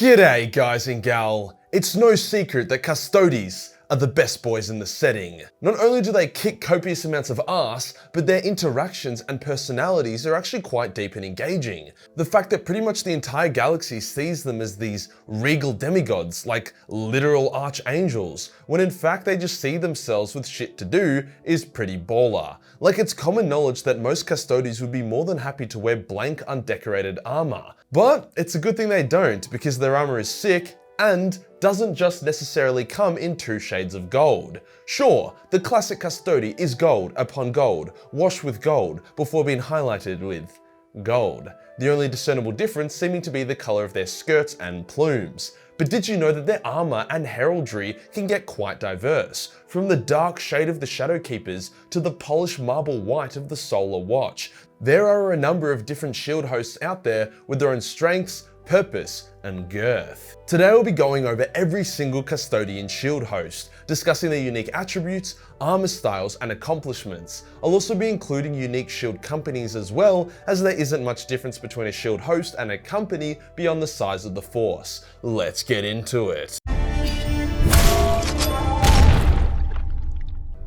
G'day guys and gal, it's no secret that Custodes are the best boys in the setting. Not only do they kick copious amounts of ass, but their interactions and personalities are actually quite deep and engaging. The fact that pretty much the entire galaxy sees them as these regal demigods, like literal archangels, when in fact they just see themselves with shit to do, is pretty baller. Like, it's common knowledge that most Custodes would be more than happy to wear blank undecorated armor. But it's a good thing they don't, because their armor is sick and doesn't just necessarily come in two shades of gold. Sure, the classic Custodian is gold upon gold, washed with gold, before being highlighted with gold. The only discernible difference seeming to be the color of their skirts and plumes. But did you know that their armor and heraldry can get quite diverse, from the dark shade of the Shadowkeepers to the polished marble white of the Solar Watch? There are a number of different shield hosts out there with their own strengths, purpose, and girth. Today we'll be going over every single Custodian shield host, discussing their unique attributes, armor styles, and accomplishments. I'll also be including unique shield companies as well, as there isn't much difference between a shield host and a company beyond the size of the force. Let's get into it.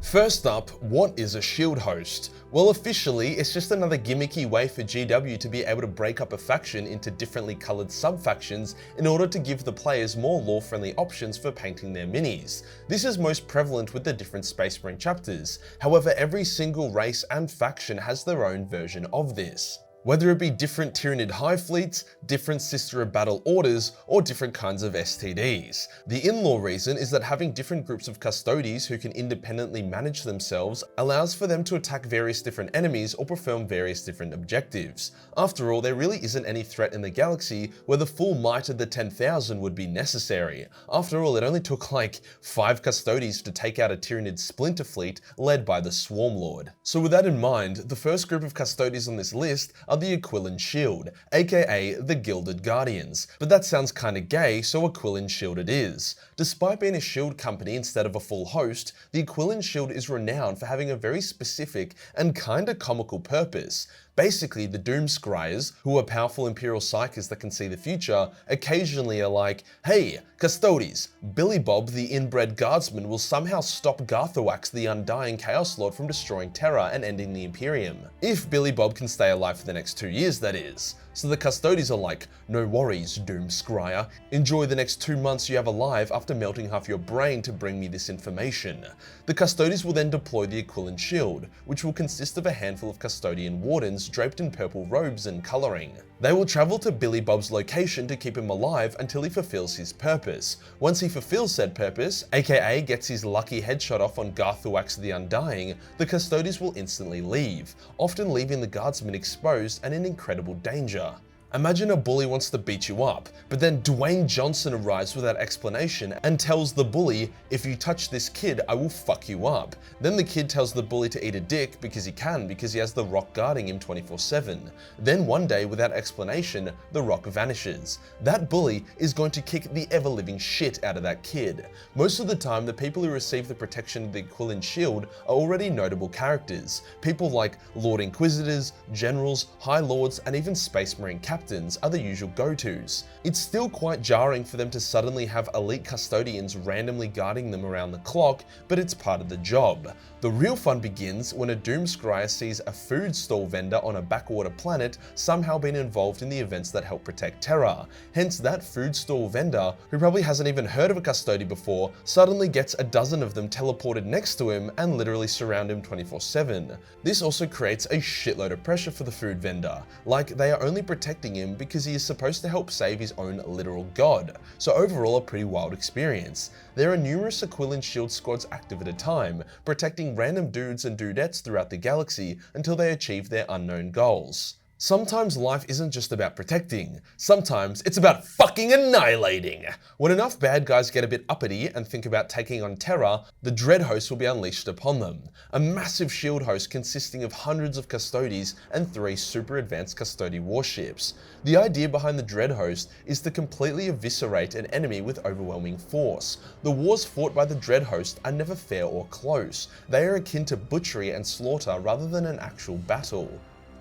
First up, what is a shield host? Well, officially, it's just another gimmicky way for GW to be able to break up a faction into differently coloured sub-factions in order to give the players more lore-friendly options for painting their minis. This is most prevalent with the different Space Marine chapters. However, every single race and faction has their own version of this. Whether it be different Tyranid hive fleets, different Sister of Battle orders, or different kinds of STDs. The in-law reason is that having different groups of Custodes who can independently manage themselves allows for them to attack various different enemies or perform various different objectives. After all, there really isn't any threat in the galaxy where the full might of the 10,000 would be necessary. After all, it only took like 5 Custodes to take out a Tyranid splinter fleet led by the Swarm Lord. So with that in mind, the first group of Custodes on this list are the Aquilan Shield, aka the Gilded Guardians. But that sounds kinda gay, so Aquilan Shield it is. Despite being a shield company instead of a full host, the Aquilan Shield is renowned for having a very specific and kinda comical purpose. Basically, the Doom Scryers, who are powerful Imperial Psychers that can see the future, occasionally are like, hey, Custodes, Billy Bob the inbred guardsman will somehow stop Garthawax the Undying Chaos Lord from destroying Terra and ending the Imperium. If Billy Bob can stay alive for the next 2 years, that is. So the Custodes are like, no worries, Doom Scryer. Enjoy the next 2 months you have alive after melting half your brain to bring me this information. The Custodes will then deploy the Aquilan Shield, which will consist of a handful of Custodian Wardens draped in purple robes and colouring. They will travel to Billy Bob's location to keep him alive until he fulfills his purpose. Once he fulfills said purpose, aka gets his lucky headshot off on Garthawax the Undying, the Custodes will instantly leave, often leaving the guardsmen exposed and in incredible danger. Imagine a bully wants to beat you up, but then Dwayne Johnson arrives without explanation and tells the bully, if you touch this kid, I will fuck you up. Then the kid tells the bully to eat a dick because he has the Rock guarding him 24/7. Then one day, without explanation, the Rock vanishes. That bully is going to kick the ever-living shit out of that kid. Most of the time, the people who receive the protection of the Aquilan Shield are already notable characters. People like Lord Inquisitors, Generals, High Lords, and even Space Marine captains are the usual go-tos. It's still quite jarring for them to suddenly have elite Custodians randomly guarding them around the clock, but it's part of the job. The real fun begins when a Doom Scryer sees a food stall vendor on a backwater planet somehow being involved in the events that help protect Terra. Hence, that food stall vendor, who probably hasn't even heard of a Custodian before, suddenly gets a dozen of them teleported next to him and literally surround him 24/7. This also creates a shitload of pressure for the food vendor, like they are only protecting him because he is supposed to help save his own literal god. So overall, a pretty wild experience. There are numerous Aquilan Shield squads active at a time, protecting random dudes and dudettes throughout the galaxy until they achieve their unknown goals. Sometimes life isn't just about protecting, sometimes it's about fucking annihilating. When enough bad guys get a bit uppity and think about taking on Terra, the Dread Host will be unleashed upon them. A massive shield host consisting of hundreds of Custodes and 3 super advanced Custodi warships. The idea behind the Dread Host is to completely eviscerate an enemy with overwhelming force. The wars fought by the Dread Host are never fair or close. They are akin to butchery and slaughter rather than an actual battle.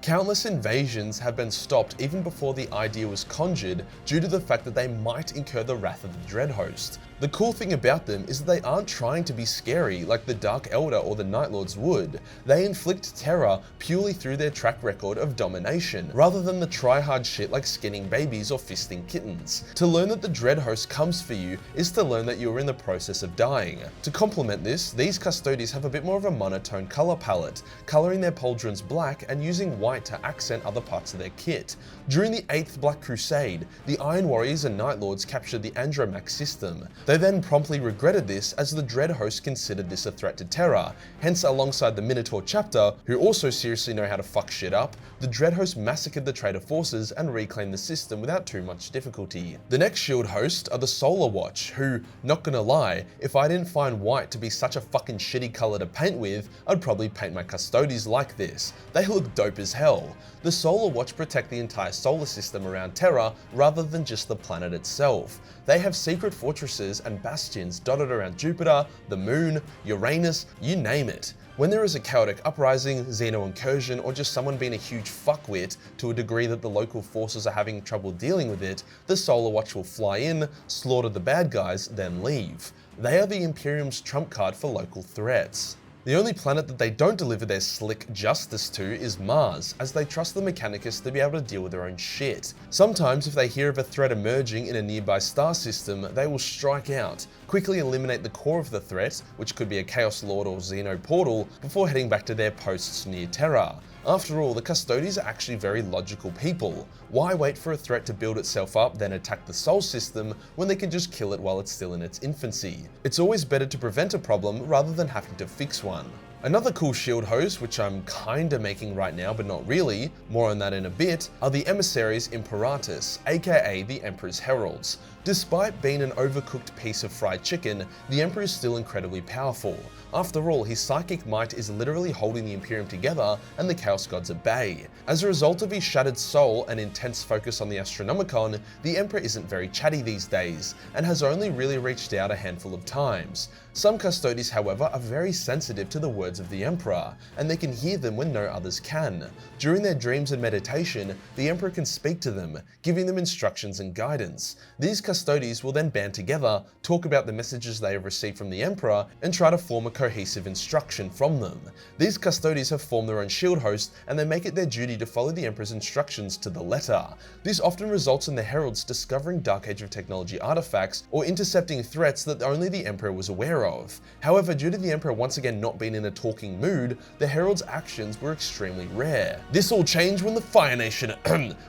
Countless invasions have been stopped even before the idea was conjured due to the fact that they might incur the wrath of the Dread Host. The cool thing about them is that they aren't trying to be scary like the Dark Elder or the Night Lords would. They inflict terror purely through their track record of domination, rather than the try-hard shit like skinning babies or fisting kittens. To learn that the Dread Host comes for you is to learn that you are in the process of dying. To complement this, these Custodes have a bit more of a monotone color palette, coloring their pauldrons black and using white to accent other parts of their kit. During the 8th Black Crusade, the Iron Warriors and Night Lords captured the Andromax system. They then promptly regretted this as the Dread Host considered this a threat to Terra. Hence, alongside the Minotaur chapter, who also seriously know how to fuck shit up, the Dread Host massacred the traitor forces and reclaimed the system without too much difficulty. The next shield host are the Solar Watch, who, not gonna lie, if I didn't find white to be such a fucking shitty color to paint with, I'd probably paint my Custodes like this. They look dope as hell. The Solar Watch protect the entire solar system around Terra rather than just the planet itself. They have secret fortresses and bastions dotted around Jupiter, the Moon, Uranus, you name it. When there is a chaotic uprising, xeno incursion, or just someone being a huge fuckwit to a degree that the local forces are having trouble dealing with it, the Solar Watch will fly in, slaughter the bad guys, then leave. They are the Imperium's trump card for local threats. The only planet that they don't deliver their slick justice to is Mars, as they trust the Mechanicus to be able to deal with their own shit. Sometimes if they hear of a threat emerging in a nearby star system, they will strike out, quickly eliminate the core of the threat, which could be a Chaos Lord or Xeno portal, before heading back to their posts near Terra. After all, the Custodes are actually very logical people. Why wait for a threat to build itself up, then attack the Sol system, when they can just kill it while it's still in its infancy? It's always better to prevent a problem rather than having to fix one. Another cool shield host, which I'm kinda making right now but not really, more on that in a bit, are the Emissaries Imperatus, aka the Emperor's Heralds. Despite being an overcooked piece of fried chicken, the Emperor is still incredibly powerful. After all, his psychic might is literally holding the Imperium together and the Chaos Gods at bay. As a result of his shattered soul and intense focus on the Astronomicon, the Emperor isn't very chatty these days, and has only really reached out a handful of times. Some Custodes, however, are very sensitive to the words of the Emperor, and they can hear them when no others can. During their dreams and meditation, the Emperor can speak to them, giving them instructions and guidance. These Custodes will then band together, talk about the messages they have received from the Emperor, and try to form a cohesive instruction from them. These Custodes have formed their own shield host, and they make it their duty to follow the Emperor's instructions to the letter. This often results in the Heralds discovering Dark Age of Technology artifacts, or intercepting threats that only the Emperor was aware of. However, due to the Emperor once again not being in a talking mood, the Herald's actions were extremely rare. This all changed when the Fire Nation,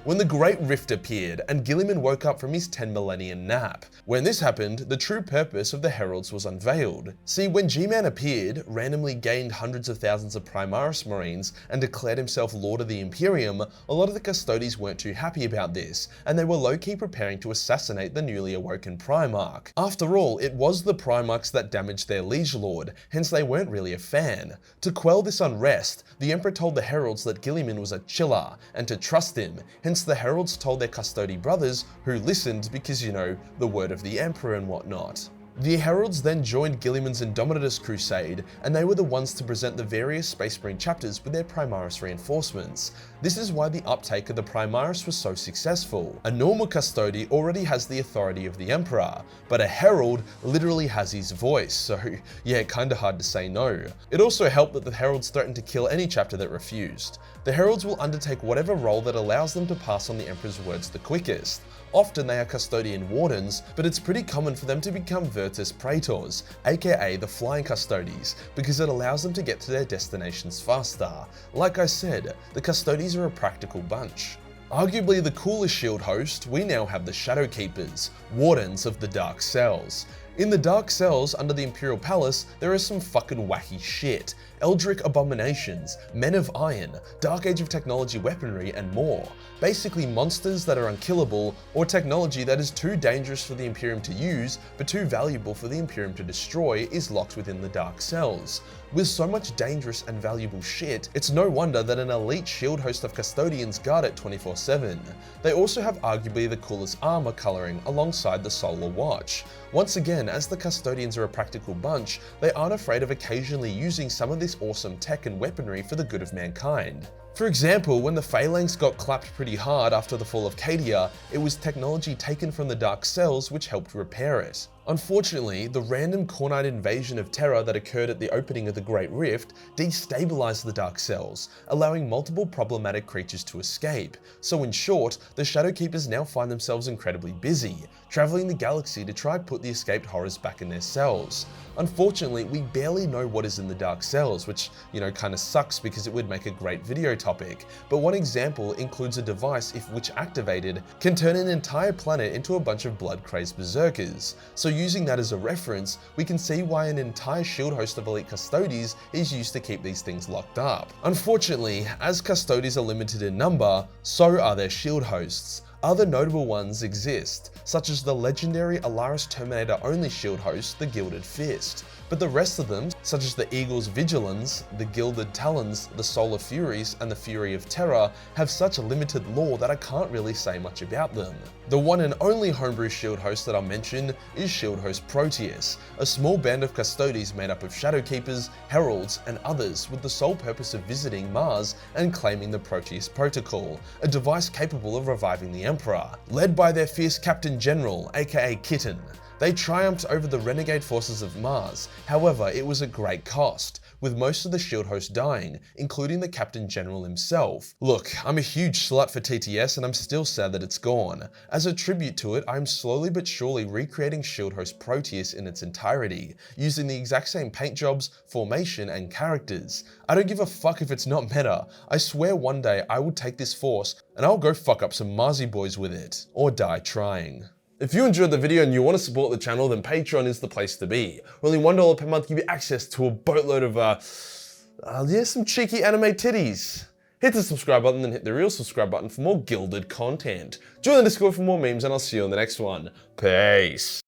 when the Great Rift appeared, and Guilliman woke up from his 10 millennium nap. When this happened, the true purpose of the Heralds was unveiled. See, when G-Man appeared, randomly gained hundreds of thousands of Primaris Marines, and declared himself Lord of the Imperium, a lot of the Custodes weren't too happy about this, and they were low-key preparing to assassinate the newly awoken Primarch. After all, it was the Primarchs that damaged their liege lord, hence they weren't really a fan. To quell this unrest, the Emperor told the Heralds that Guilliman was a chiller, and to trust him, hence the Heralds told their Custode brothers, who listened because, you know, the word of the Emperor and whatnot. The Heralds then joined Guilliman's Indomitus crusade, and they were the ones to present the various Space Marine chapters with their Primaris reinforcements. This is why the uptake of the Primaris was so successful. A normal Custode already has the authority of the Emperor, but a Herald literally has his voice, so yeah, kinda hard to say no. It also helped that the Heralds threatened to kill any chapter that refused. The Heralds will undertake whatever role that allows them to pass on the Emperor's words the quickest. Often they are Custodian Wardens, but it's pretty common for them to become Virtus Praetors, aka the Flying Custodes, because it allows them to get to their destinations faster. Like I said, the Custodes are a practical bunch. Arguably the coolest shield host, we now have the Shadow Keepers, Wardens of the Dark Cells. In the Dark Cells under the Imperial Palace, there is some fucking wacky shit. Eldritch abominations, men of iron, Dark Age of Technology weaponry, and more. Basically monsters that are unkillable, or technology that is too dangerous for the Imperium to use, but too valuable for the Imperium to destroy, is locked within the Dark Cells. With so much dangerous and valuable shit, it's no wonder that an elite shield host of Custodians guard it 24/7. They also have arguably the coolest armor coloring alongside the Solar Watch. Once again, as the Custodians are a practical bunch, they aren't afraid of occasionally using some of this awesome tech and weaponry for the good of mankind. For example, when the Phalanx got clapped pretty hard after the fall of Cadia, it was technology taken from the Dark Cells which helped repair it. Unfortunately, the random Khornite invasion of Terra that occurred at the opening of the Great Rift destabilized the Dark Cells, allowing multiple problematic creatures to escape. So in short, the Shadowkeepers now find themselves incredibly busy, traveling the galaxy to try and put the escaped horrors back in their cells. Unfortunately, we barely know what is in the Dark Cells, which, kinda sucks because it would make a great video topic. But one example includes a device which activated can turn an entire planet into a bunch of blood-crazed berserkers. So using that as a reference, we can see why an entire shield host of elite Custodes is used to keep these things locked up. Unfortunately, as Custodes are limited in number, so are their shield hosts. Other notable ones exist, such as the legendary Alaris Terminator only shield host, the Gilded Fist. But the rest of them, such as the Eagle's Vigilance, the Gilded Talons, the Solar Furies, and the Fury of Terror, have such a limited lore that I can't really say much about them. The one and only homebrew shield host that I'll mention is Shield Host Proteus, a small band of Custodes made up of Shadowkeepers, Heralds, and others with the sole purpose of visiting Mars and claiming the Proteus Protocol, a device capable of reviving the Emperor. Led by their fierce Captain General, aka Kitten, they triumphed over the renegade forces of Mars. However, it was at great cost, with most of the shield host dying, including the Captain General himself. Look, I'm a huge slut for TTS and I'm still sad that it's gone. As a tribute to it, I'm slowly but surely recreating shield host Proteus in its entirety, using the exact same paint jobs, formation, and characters. I don't give a fuck if it's not meta. I swear one day I will take this force and I'll go fuck up some Marzi boys with it, or die trying. If you enjoyed the video and you want to support the channel, then Patreon is the place to be. Only $1 per month give you access to a boatload of, some cheeky anime titties. Hit the subscribe button and hit the real subscribe button for more Gilded content. Join the Discord for more memes and I'll see you on the next one. Peace.